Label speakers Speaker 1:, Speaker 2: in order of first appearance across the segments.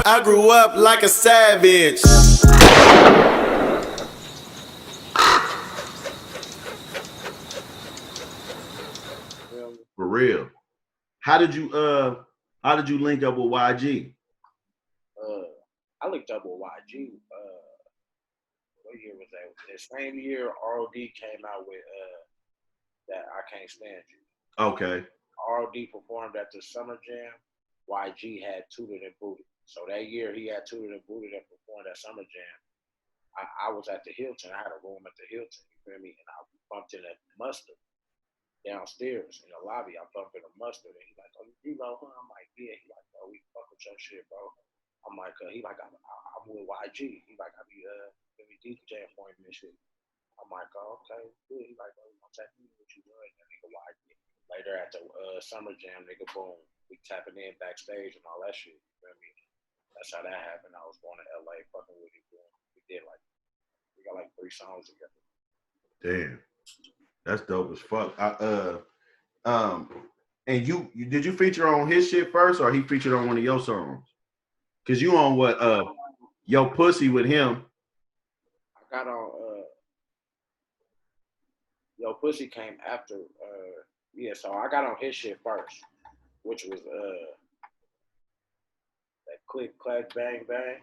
Speaker 1: I grew up like a savage.
Speaker 2: For real. How did you link up with YG?
Speaker 3: I looked up with YG. What year was that? The same year ROD came out with that I Can't Stand You.
Speaker 2: Okay.
Speaker 3: ROD performed at the Summer Jam. YG had Tooted and Booted. So that year he had Tooted and Booted and performed at Summer Jam. I was at the Hilton. I had a room at the Hilton. You feel me? And I bumped in at Mustard downstairs in the lobby. I bumped into Mustard, and he like, "Oh, you know her?" I'm like, "Yeah." He like, "Oh, we fuck with your shit, bro." I'm like, he like, I'm with YG. He like, I be DJ for him and shit. I'm like, "Oh, okay, good." He like, "Oh, I'm tapping in what you doing?" That nigga YG. Later at the Summer Jam, nigga, boom, we tapping in backstage and all that shit. You feel me? That's how that happened. I was going to LA, fucking with him. We did like, we got like 3 songs together.
Speaker 2: Damn. That's dope as fuck. And you did you feature on his shit first, or he featured on one of your songs? Cause you on what? Yo Pussy with him.
Speaker 3: I got on. Yo Pussy came after. Yeah, so I got on his shit first, which was that click clack bang bang.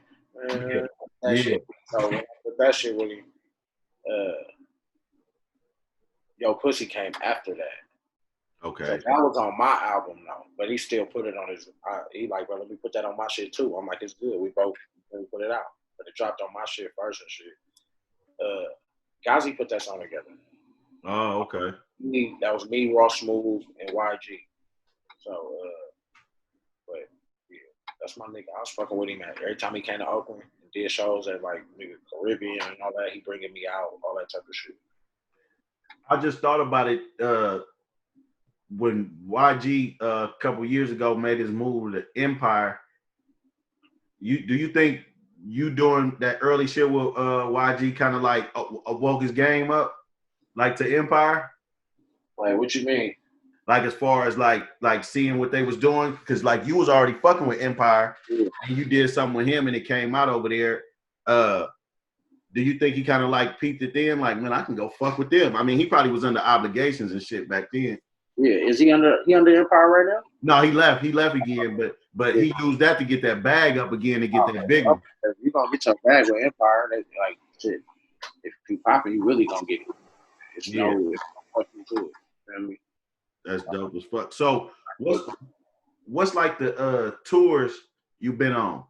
Speaker 2: Yeah.
Speaker 3: That shit. So with that shit really. Yo Pussy came after that.
Speaker 2: Okay.
Speaker 3: So that was on my album though, but he still put it on his. He like, bro, let me put that on my shit too. I'm like, it's good. We both put it out, but it dropped on my shit first and shit. Ghazi put that song together.
Speaker 2: Oh, okay.
Speaker 3: That was me, Raw Smooth, and YG. So, but yeah, that's my nigga. I was fucking with him at every time he came to Oakland and did shows at like nigga Caribbean and all that. He bringing me out, all that type of shit.
Speaker 2: I just thought about it when YG a couple years ago made his move to Empire. Do you think you doing that early shit with YG kind of like woke his game up, like to Empire?
Speaker 3: Like, what you mean?
Speaker 2: Like as far as like seeing what they was doing, because like you was already fucking with Empire,
Speaker 3: Yeah.
Speaker 2: and you did something with him, and it came out over there. Do you think he kind of like peeped it then? Like, man, I can go fuck with them. I mean, he probably was under obligations and shit back then.
Speaker 3: Yeah, is he under Empire right now?
Speaker 2: No, he left. He left again, but he used that to get that bag up again and get that big one.
Speaker 3: If you gonna get your bag with Empire, they, like shit. If you popping, you really gonna get it. It's no fucking to it. You know what I mean?
Speaker 2: That's dope as fuck. So what's like the tours you've been on?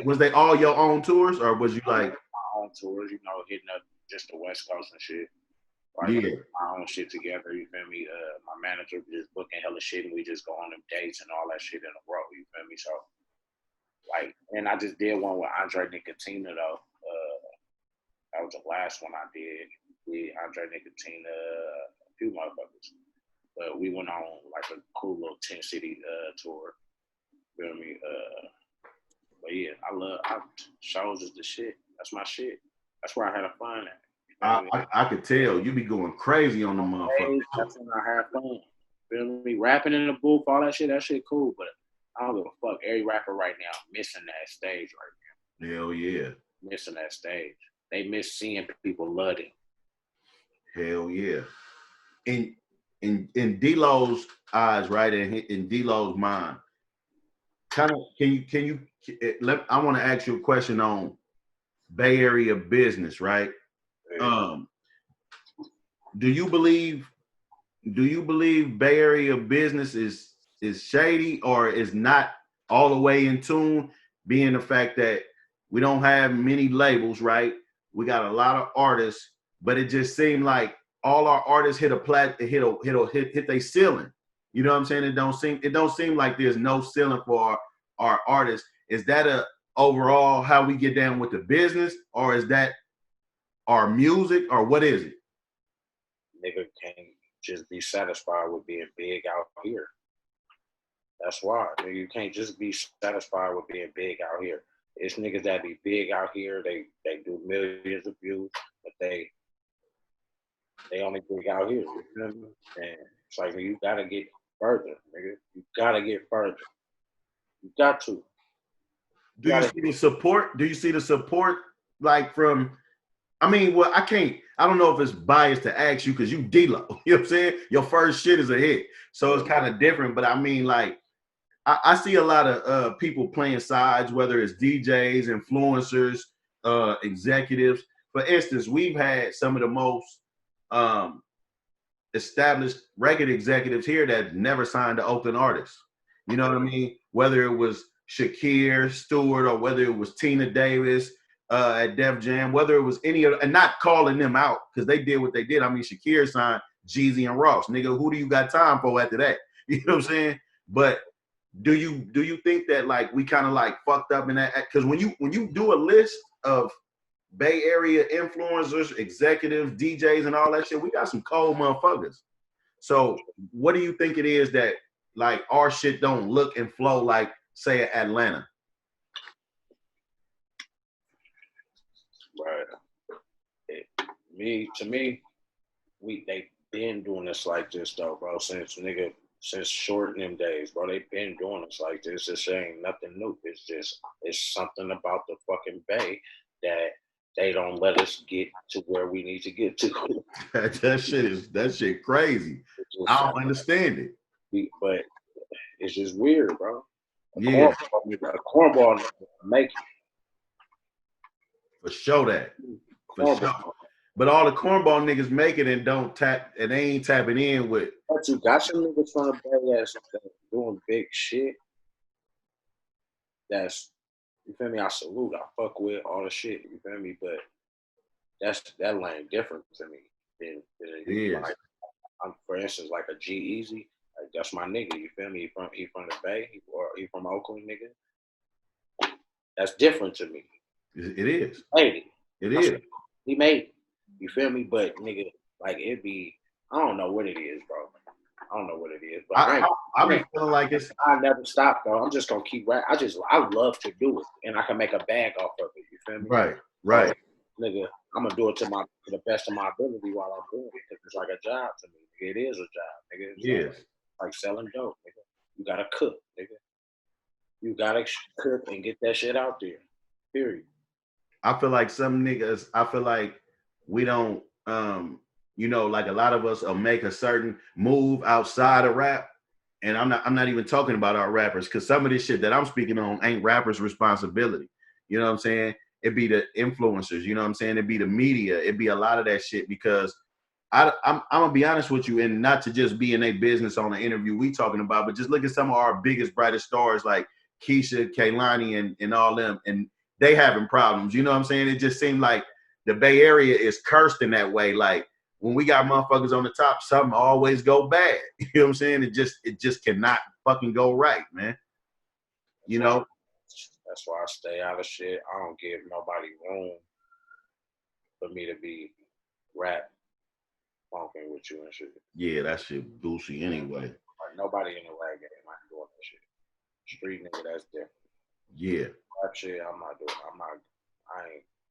Speaker 2: Was they all your own tours, or was you like
Speaker 3: my own tours? You know, hitting up just the West Coast and shit. Like,
Speaker 2: yeah,
Speaker 3: my own shit together. You feel me? My manager just booking hella shit, and we just go on them dates and all that shit in a row. You feel me? So, like, and I just did one with Andre Nicotina though. That was the last one I did. We Andre Nicotina, a few motherfuckers. But we went on like a cool little 10-city tour. Feel me? But yeah, shows is the shit. That's my shit. That's where I had fun at.
Speaker 2: I could tell you be going crazy on the motherfucker.
Speaker 3: That's when I had fun. Feel me? Rapping in the booth, all that shit cool. But I don't give a fuck. Every rapper right now missing that stage right
Speaker 2: now. Hell yeah.
Speaker 3: Missing that stage. They miss seeing people love it.
Speaker 2: Hell yeah. In D-Lo's eyes, right, in D-Lo's mind, kind of can you I want to ask you a question on Bay Area business, right? Yeah. Do you believe Bay Area business is shady or is not all the way in tune, being the fact that we don't have many labels, right? We got a lot of artists, but it just seemed like all our artists hit their ceiling. You know what I'm saying? It don't seem like there's no ceiling for our artists. Is that a overall how we get down with the business, or is that our music, or what is it?
Speaker 3: Nigga can't just be satisfied with being big out here. That's why. Nigga, you can't just be satisfied with being big out here. It's niggas that be big out here. They do millions of views, but they only big out here. You know what I mean? And it's like, you gotta get further, nigga. You gotta get further. You got to.
Speaker 2: Do you see the support? Do you see the support like from? I mean, well, I don't know if it's biased to ask you because you D-Lo. You know what I'm saying? Your first shit is a hit, so it's kind of different. But I mean, like, I see a lot of people playing sides, whether it's DJs, influencers, executives. For instance, we've had some of the most established record executives here that never signed to Oakland artists. You know what I mean? Whether it was Shakir Stewart or whether it was Tina Davis at Def Jam, whether it was any of, and not calling them out because they did what they did. I mean, Shakir signed Jeezy and Ross. Nigga, who do you got time for after that? You know what I'm saying? But do you think that like we kind of like fucked up in that? Because when you do a list of Bay Area influencers, executives, DJs, and all that shit, we got some cold motherfuckers. So what do you think it is that like our shit don't look and flow like, say, Atlanta?
Speaker 3: Right. To me, they been doing this like this though, bro. Since short in them days, bro. They been doing this like this. This ain't nothing new. It's something about the fucking Bay that they don't let us get to where we need to get to.
Speaker 2: that shit crazy. I don't understand it.
Speaker 3: But it's just weird, bro.
Speaker 2: Yeah.
Speaker 3: A cornball make it.
Speaker 2: For sure that. For sure. But all the cornball niggas make it and don't tap, and they ain't tapping in with.
Speaker 3: But you got some niggas from the Bay that's doing big shit. That's, you feel me? I salute. I fuck with all the shit. You feel me? But that lane different to me than like, for instance, like a G-Eazy. Like that's my nigga. You feel me? He from the Bay or he from Oakland, nigga. That's different to me.
Speaker 2: It is.
Speaker 3: It
Speaker 2: is.
Speaker 3: He made it. You feel me? But nigga, like it be, I don't know what it is, bro. I don't know what it is. But
Speaker 2: I be feeling like it's.
Speaker 3: I never stop though. I'm just gonna keep rapping. I love to do it, and I can make a bag off of it. You feel me?
Speaker 2: Right.
Speaker 3: So, nigga, I'm gonna do it to the best of my ability while I'm doing it. Because it's like a job to me. It is a job, nigga. It's like selling dope, nigga. You gotta cook, nigga. You gotta cook and get that shit out there. Period.
Speaker 2: I feel like some niggas. I feel like we don't. Like a lot of us will make a certain move outside of rap. And I'm not even talking about our rappers, because some of this shit that I'm speaking on ain't rappers' responsibility. You know what I'm saying? It'd be the influencers, you know what I'm saying? It'd be the media. It'd be a lot of that shit, because I'm gonna be honest with you, and not to just be in a business on the interview we talking about, but just look at some of our biggest, brightest stars like Keisha, Kaylani, and all them, and they having problems. You know what I'm saying? It just seemed like the Bay Area is cursed in that way. Like, when we got motherfuckers on the top, something always go bad. You know what I'm saying? It just cannot fucking go right, man. You know?
Speaker 3: That's why I stay out of shit. I don't give nobody room for me to be rap funking with you and shit.
Speaker 2: Yeah, that shit boozy anyway.
Speaker 3: Like nobody in the rap game like doing that shit. Street nigga, that's different.
Speaker 2: Yeah.
Speaker 3: Rap shit, I'm not doing.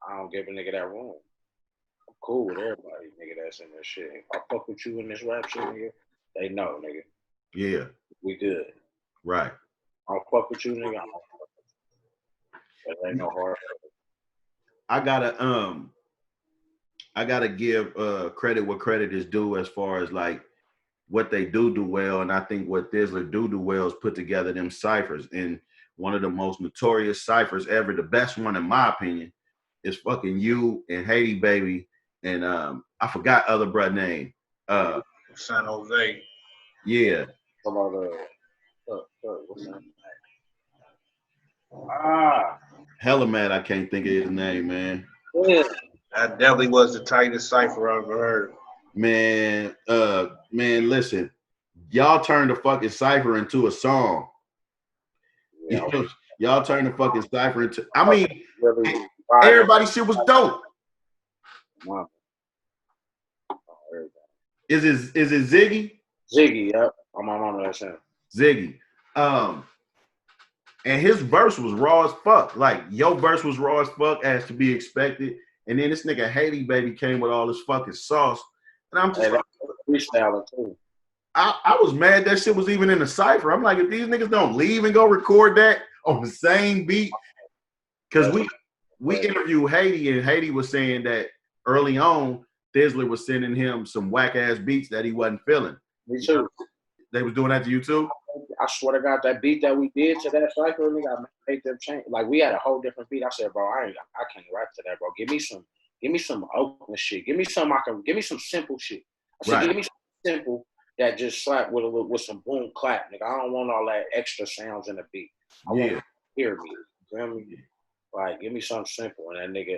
Speaker 3: I don't give a nigga that room. I'm cool with everybody, nigga, that's in this shit. If I fuck with you in this rap shit, nigga, they know, nigga.
Speaker 2: Yeah.
Speaker 3: We good.
Speaker 2: Right.
Speaker 3: I don't fuck with you, nigga. I don't fuck with you. There ain't no hard.
Speaker 2: I gotta give credit where credit is due, as far as like what they do well. And I think what Thizzler do well is put together them ciphers. And one of the most notorious ciphers ever, the best one in my opinion, is fucking you and HaitiBabii and I forgot other bruh name.
Speaker 4: San Jose.
Speaker 2: Yeah.
Speaker 3: What's that?
Speaker 2: Hella mad I can't think of his name, man.
Speaker 3: Yeah.
Speaker 4: That definitely was the tightest cipher I've ever heard.
Speaker 2: Man, listen, y'all turned the fucking cipher into a song.
Speaker 3: Yeah.
Speaker 2: You know, y'all turned the fucking cipher into, I mean, everybody's shit was dope. Is it Ziggy?
Speaker 3: Ziggy, yep. On my mama, that's him.
Speaker 2: Ziggy. And his verse was raw as fuck. Like, your verse was raw as fuck, as to be expected. And then this nigga HaitiBabii came with all this fucking sauce. And I'm just
Speaker 3: freestyling too.
Speaker 2: I was mad that shit was even in the cipher. I'm like, if these niggas don't leave and go record that on the same beat, Because we interviewed Haiti, and Haiti was saying that early on, Thizzler was sending him some whack ass beats that he wasn't feeling.
Speaker 3: Me too.
Speaker 2: They was doing that to you too?
Speaker 3: I swear to God, that beat that we did to that cypher, nigga, I made them change. Like we had a whole different beat. I said, bro, I can't rap to that, bro. Give me some Oakland shit. Give me some simple shit. I said,
Speaker 2: Right.
Speaker 3: give me some simple that just slap with some boom clap, nigga. I don't want all that extra sounds in the beat. I want to hear me. You feel me? Like, give me something simple. And that nigga,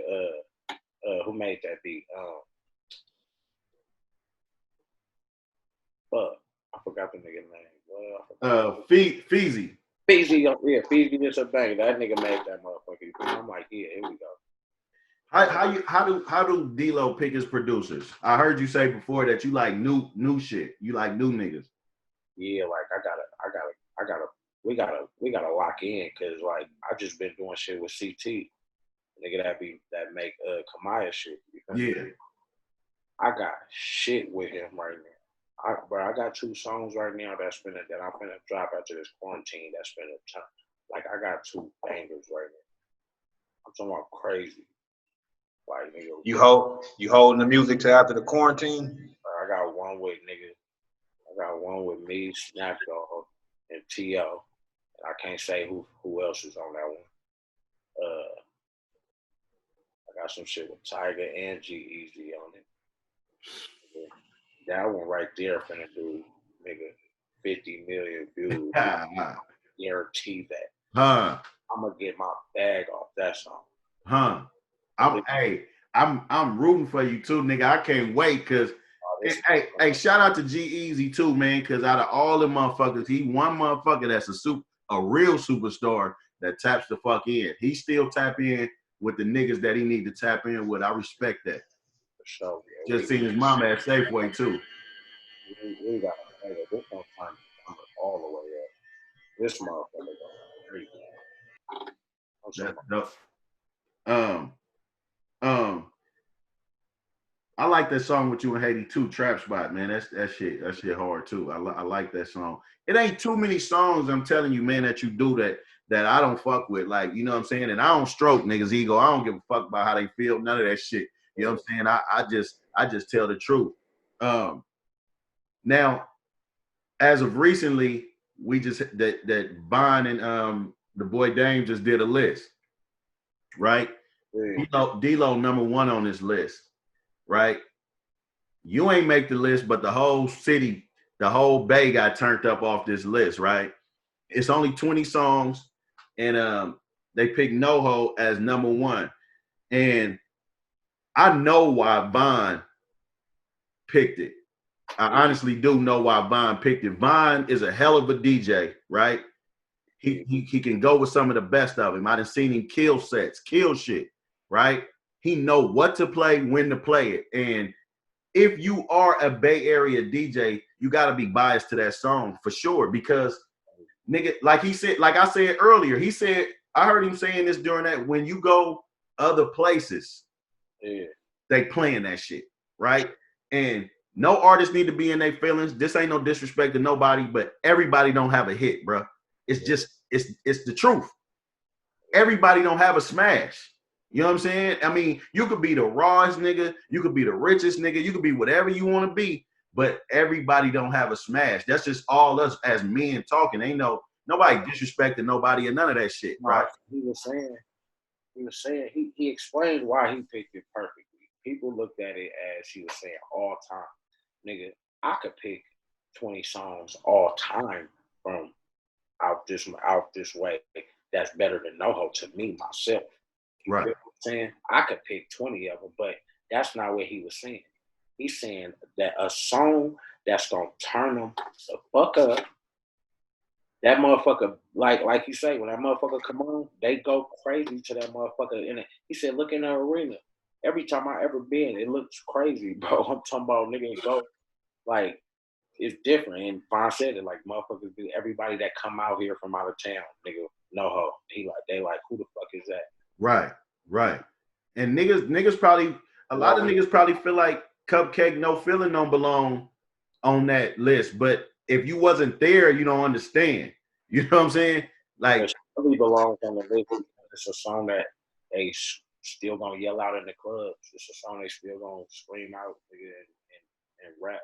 Speaker 3: who made that beat? I forgot the nigga name.
Speaker 2: Feezy.
Speaker 3: Feezy, yeah, Feezy is a bang. That nigga made that motherfucker. I'm like, yeah, here we go.
Speaker 2: How do D-Lo pick his producers? I heard you say before that you like new shit. You like new niggas.
Speaker 3: Yeah, like we gotta lock in because like I just been doing shit with CT, nigga that make Kamaya shit.
Speaker 2: Yeah.
Speaker 3: I got shit with him right now. I got 2 songs right now that I'm finna drop after this quarantine. That's been a time. Like I got 2 bangers right now. I'm talking about crazy. Like nigga,
Speaker 4: You holding the music till after the quarantine?
Speaker 3: I got one with nigga. I got one with me, Snapdog, and T.O. And I can't say who else is on that one. I got some shit with Tyga and G-Eazy on it. That one right there finna do nigga 50 million views. Guarantee that.
Speaker 2: Huh.
Speaker 3: I'm gonna get my bag off that song.
Speaker 2: Huh. I'm rooting for you too, nigga. I can't wait because hey, shout out to G-Eazy too, man. Because out of all the motherfuckers, he one motherfucker that's a real superstar that taps the fuck in. He still tap in with the niggas that he need to tap in with. I respect that.
Speaker 3: For sure. Yeah.
Speaker 2: Just seen his mama at Safeway too.
Speaker 3: We got this one time all the way up. This motherfucker
Speaker 2: That's dope. I like that song with you and Haiti too, Trap Spot, man. That shit hard too. I like that song. It ain't too many songs, I'm telling you, man, that you do that I don't fuck with. Like, you know what I'm saying? And I don't stroke niggas' ego. I don't give a fuck about how they feel. None of that shit. You know what I'm saying? I just tell the truth. Now, as of recently, we just that Bond and the boy Dame just did a list, right?
Speaker 3: Yeah.
Speaker 2: D-Lo number 1 on this list, right? You ain't make the list, but the whole city, the whole Bay got turned up off this list, right? It's only 20 songs, and they picked NoHo as number 1. And I know why Bond picked it. I honestly do know why Bond picked it. Bond is a hell of a DJ, right? He can go with some of the best of him. I done seen him kill sets, kill shit, right? He know what to play, when to play it. And if you are a Bay Area DJ, you got to be biased to that song for sure. Because nigga, like I said earlier, I heard him saying this during that, when you go other places, they playing that shit, right? And no artist need to be in their feelings. This ain't no disrespect to nobody, but everybody don't have a hit, bro. It's just, it's the truth. Everybody don't have a smash. You know what I'm saying? I mean, you could be the rawest nigga, you could be the richest nigga, you could be whatever you want to be, but everybody don't have a smash. That's just all us as men talking. Ain't nobody disrespecting nobody or none of that shit, right?
Speaker 3: He was saying he explained why he picked it perfectly. People looked at it as he was saying all time. Nigga, I could pick 20 songs all time from out this way that's better than NoHo to me, myself. You
Speaker 2: right.
Speaker 3: Know what I'm saying? I could pick 20 of them, but that's not what he was saying. He's saying that a song that's gonna turn them the fuck up, that motherfucker, like you say, when that motherfucker come on, they go crazy to that motherfucker. And he said, look in the arena. Every time I ever been, it looks crazy, bro. I'm talking about nigga go like it's different. And Vaughn said it, like motherfuckers, everybody that come out here from out of town, nigga, NoHo. They like, who the fuck is that?
Speaker 2: Right. And niggas probably, a lot of niggas probably feel like Cupcake No Feeling don't belong on that list. But if you wasn't there, you don't understand. You know what I'm saying? Like,
Speaker 3: it really belongs on the list. It's a song that they still gonna yell out in the clubs. It's a song they still gonna scream out and rap.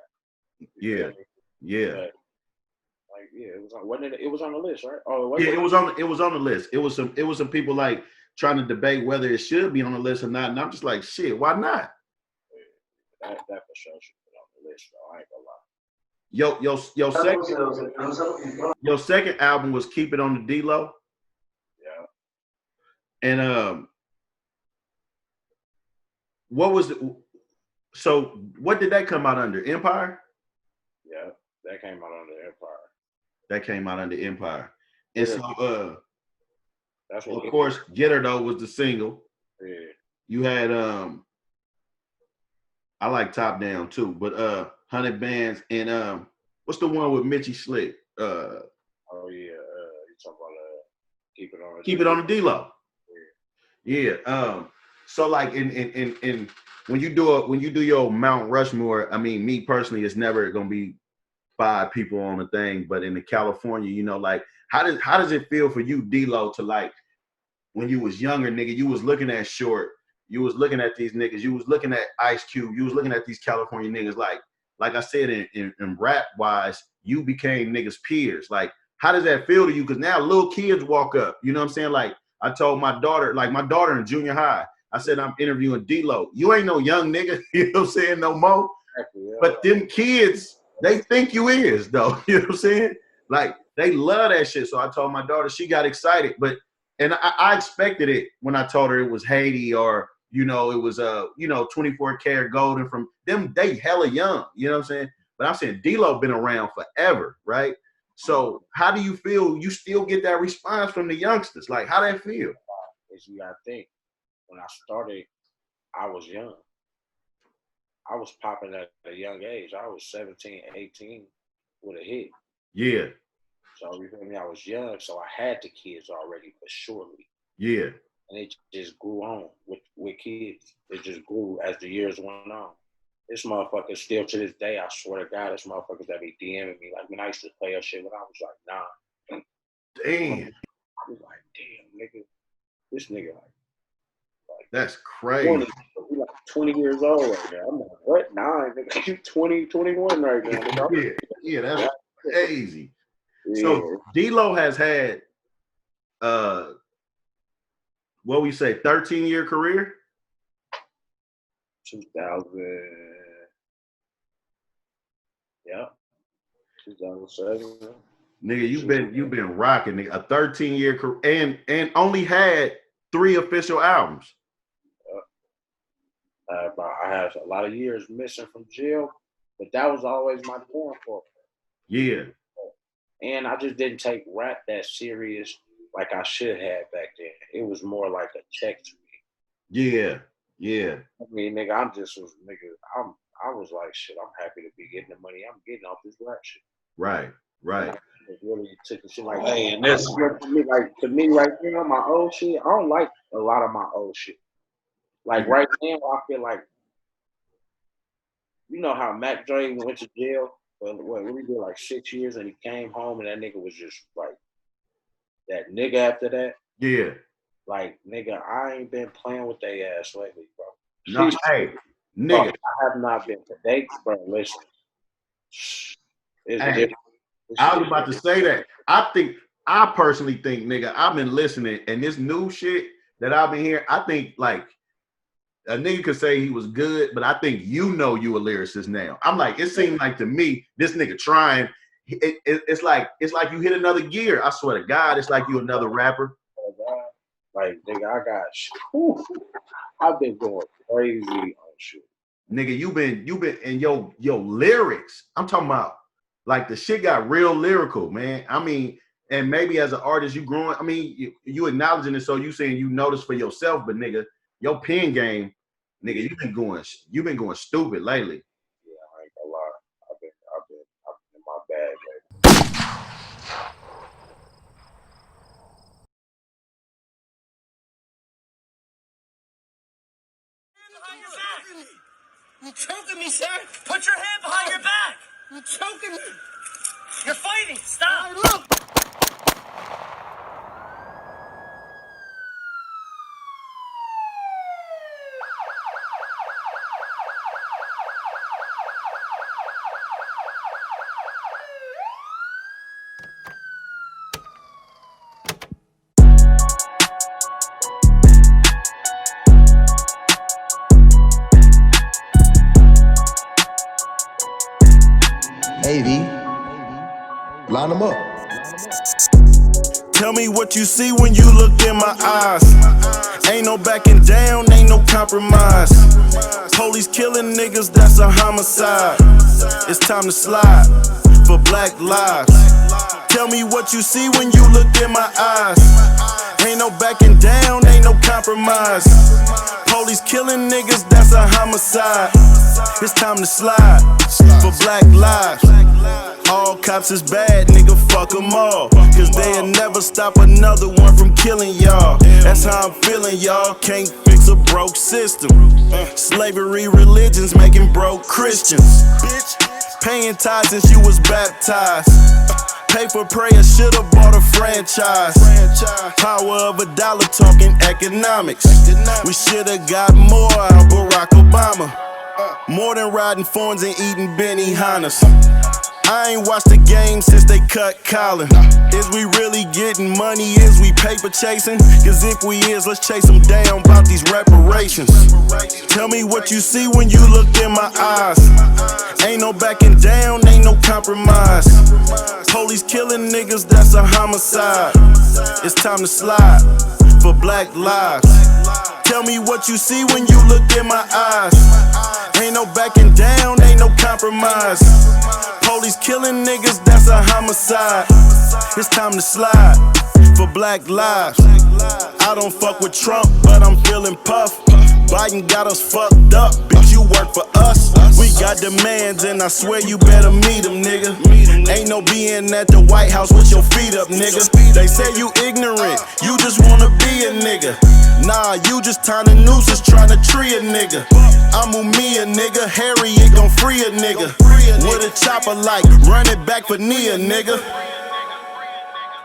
Speaker 2: Yeah, yeah.
Speaker 3: But, like, yeah, it was on. Wasn't it? It was on the list, right? Oh,
Speaker 2: yeah, it was on the list. It was some people like trying to debate whether it should be on the list or not, and I'm just like, shit, why not?
Speaker 3: That for sure should be on the list, though. I ain't gonna lie.
Speaker 2: Your second album was Keep It on the D-Lo.
Speaker 3: Yeah.
Speaker 2: And what did that come out under? Empire?
Speaker 3: Yeah, that came out under Empire.
Speaker 2: That came out under Empire. And so
Speaker 3: that's what
Speaker 2: of course, Get Her Though was the single.
Speaker 3: Yeah.
Speaker 2: You had I like Top Down too, but 100 Bands and what's the one with Mitchie Slick?
Speaker 3: Oh yeah, you talking about Keep
Speaker 2: It on the D-Lo. Yeah. So like in when you do your Mount Rushmore, I mean, me personally, it's never gonna be 5 people on the thing, but in the California, you know, like how does it feel for you, D-Lo, to like when you was younger, nigga, you was looking at Short, you was looking at these niggas, you was looking at Ice Cube, you was looking at these California niggas, like I said, in rap wise, you became niggas peers. Like, how does that feel to you? Because now little kids walk up, you know what I'm saying? Like, I told my daughter in junior high, I said, I'm interviewing D-Lo. You ain't no young nigga, you know what I'm saying, no more. But them kids, they think you is, though, you know what I'm saying? Like, they love that shit. So I told my daughter, she got excited. And I expected it when I told her it was Haiti or, you know, it was 24 karat golden from them. They hella young, you know what I'm saying? But I'm saying D-Lo been around forever, right? So how do you feel? You still get that response from the youngsters? Like, how that feel?
Speaker 3: Is you gotta think. When I started, I was young. I was popping at a young age. I was 17, 18 with a hit.
Speaker 2: Yeah.
Speaker 3: So you feel me? I was young, so I had the kids already, but surely.
Speaker 2: Yeah.
Speaker 3: And it just grew on with kids. It just grew as the years went on. This motherfucker still to this day, I swear to God, this motherfuckers that be DMing me. Like when I used to play your shit when I was like 9.
Speaker 2: Damn.
Speaker 3: I was like, damn, nigga. This nigga like
Speaker 2: that's crazy.
Speaker 3: 20, he like 20 years old right now. I'm like, what? 9, nigga. You 20, 21 right now. Nigga.
Speaker 2: Yeah, that's crazy.
Speaker 3: Yeah.
Speaker 2: So D-Lo has had what we say, 13-year career?
Speaker 3: 2000. Yeah. 2007.
Speaker 2: Nigga, you've been rocking, nigga. A 13-year career and only had 3 official albums.
Speaker 3: I had a lot of years missing from jail, but that was always my downfall.
Speaker 2: Yeah.
Speaker 3: And I just didn't take rap that serious like I should have back then. It was more like a check to me.
Speaker 2: Yeah. Yeah.
Speaker 3: I mean, nigga, I was like, shit, I'm happy to be getting the money I'm getting off this rap shit.
Speaker 2: Right.
Speaker 3: It really took the shit like, hey, this to me right now, my old shit, I don't like a lot of my old shit. Like right now, I feel like, you know how Mac Dre went to jail for what he did like 6 years, and he came home and that nigga was just like that nigga after that.
Speaker 2: Yeah.
Speaker 3: Like, nigga, I ain't been playing with they ass lately, bro.
Speaker 2: No, hey, nigga.
Speaker 3: I have not been to date, bro. Listen. It's
Speaker 2: hey, I was about to say that. I personally think, nigga, I've been listening, and this new shit that I've been hearing, I think like a nigga could say he was good, but I think you a lyricist now. I'm like, it seemed like to me, this nigga trying, it's like you hit another gear. I swear to God, it's like you another rapper.
Speaker 3: Like, nigga, I got shit. I've been going crazy on shit.
Speaker 2: Nigga, you been in your lyrics. I'm talking about like the shit got real lyrical, man. I mean, and maybe as an artist, you growing. I mean, you acknowledging it, so you saying you notice for yourself, but nigga, your pen game, nigga, you've been going stupid lately.
Speaker 3: Yeah, I ain't gonna lie. I've been in my bag lately.
Speaker 5: You're choking me, sir. Put your hand behind your back. You're choking me. You're fighting. Stop.
Speaker 6: Line them up.
Speaker 1: Tell me what you see when you look in my eyes. Ain't no backing down, ain't no compromise. Police killing niggas, that's a homicide. It's time to slide for black lives. Tell me what you see when you look in my eyes. Ain't no backing down, ain't no compromise. Police killing niggas, that's a homicide. It's time to slide for black lives. All cops is bad, nigga, fuck them all. Cause they'll never stop another one from killing y'all. That's how I'm feeling, y'all. Can't fix a broke system. Slavery religions making broke Christians. Bitch, paying tithes since you was baptized. Pay for prayer, should've bought a franchise. Power of a dollar, talking economics. We should've got more out of Barack Obama. More than riding phones and eating Benihana's. I ain't watched the game since they cut Colin. Is we really getting money? Is we paper chasing? Cause if we is, let's chase them down about these reparations. Tell me what you see when you look in my eyes. Ain't no backing down, ain't no compromise. Police killing niggas, that's a homicide. It's time to slide for black lives. Tell me what you see when you look in my eyes. Ain't no backing down, ain't no compromise. Police killing niggas, that's a homicide. It's time to slide for black lives. I don't fuck with Trump, but I'm feeling puff. Biden got us fucked up, bitch, you work for us. We got demands and I swear you better meet them, nigga. Ain't no being at the White House with your feet up, nigga. They say you ignorant, you just wanna be a nigga. Nah, you just tying a nooses tryna tree a nigga. I'm Mumia, nigga, Harriet gon' free a nigga. With a chopper like, run it back for Nia, nigga.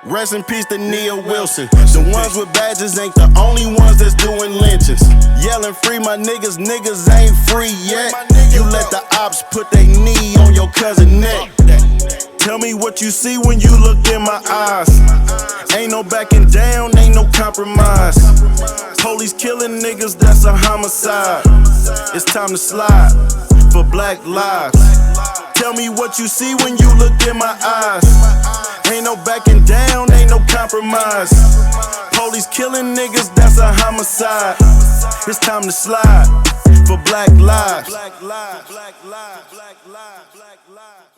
Speaker 1: Rest in peace to Nia Wilson. The ones with badges ain't the only ones that's doing lynchings. Yelling free my niggas, niggas ain't free yet. You let the ops put their knee on your cousin neck. Tell me what you see when you look in my eyes. Ain't no backing down, ain't no compromise. Police killing niggas, that's a homicide. It's time to slide for black lives. Tell me what you see when you look in my eyes. Ain't no backing down, ain't no compromise. Police killing niggas, that's a homicide. It's time to slide for black lives. Black lives. Black lives. Black lives. Black lives.